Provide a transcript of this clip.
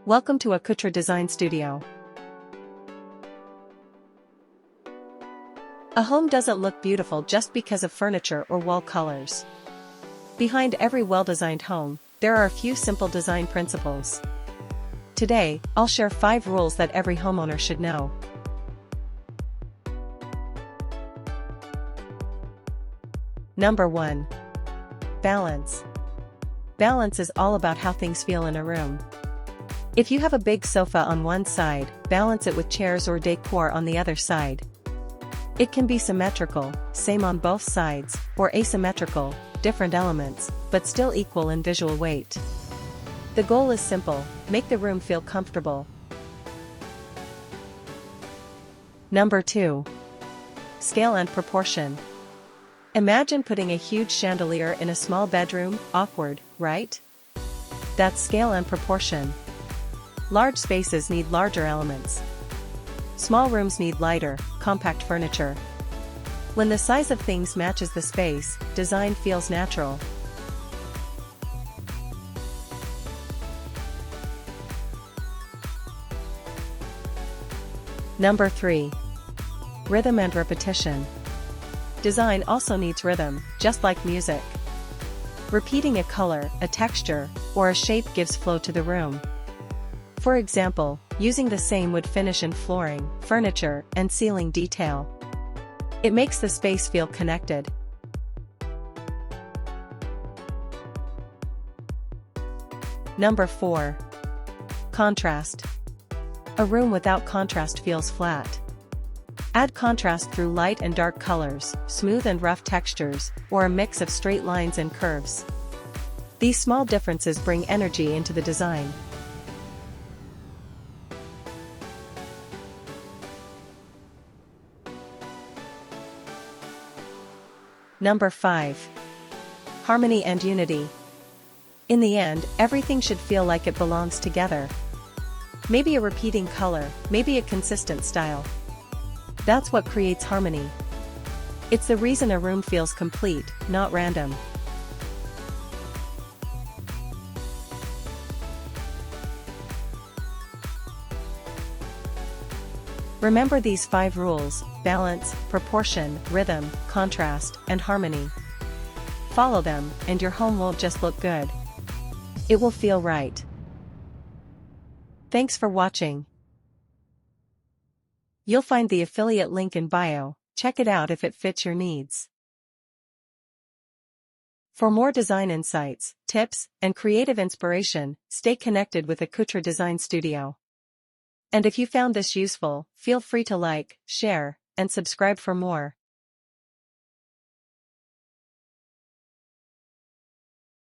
Welcome to Akutra Design Studio. A home doesn't look beautiful just because of furniture or wall colors. Behind every well-designed home, there are a few simple design principles. Today, I'll share 5 rules that every homeowner should know. Number 1. Balance. Balance is all about how things feel in a room. If you have a big sofa on one side, balance it with chairs or decor on the other side. It can be symmetrical, same on both sides, or asymmetrical, different elements, but still equal in visual weight. The goal is simple: make the room feel comfortable. Number 2. Scale and proportion. Imagine putting a huge chandelier in a small bedroom. Awkward, right? That's scale and proportion. Large spaces need larger elements. Small rooms need lighter, compact furniture. When the size of things matches the space, design feels natural. Number 3. Rhythm and repetition. Design also needs rhythm, just like music. Repeating a color, a texture, or a shape gives flow to the room. For example, using the same wood finish in flooring, furniture, and ceiling detail. It makes the space feel connected. Number 4. Contrast. A room without contrast feels flat. Add contrast through light and dark colors, smooth and rough textures, or a mix of straight lines and curves. These small differences bring energy into the design. Number 5. Harmony and unity. In the end, everything should feel like it belongs together. Maybe a repeating color, maybe a consistent style. That's what creates harmony. It's the reason a room feels complete, not random. Remember these 5 rules: balance, proportion, rhythm, contrast, and harmony. Follow them, and your home won't just look good. It will feel right. Thanks for watching. You'll find the affiliate link in bio. Check it out if it fits your needs. For more design insights, tips, and creative inspiration, stay connected with Akutra Design Studio. And if you found this useful, feel free to like, share, and subscribe for more.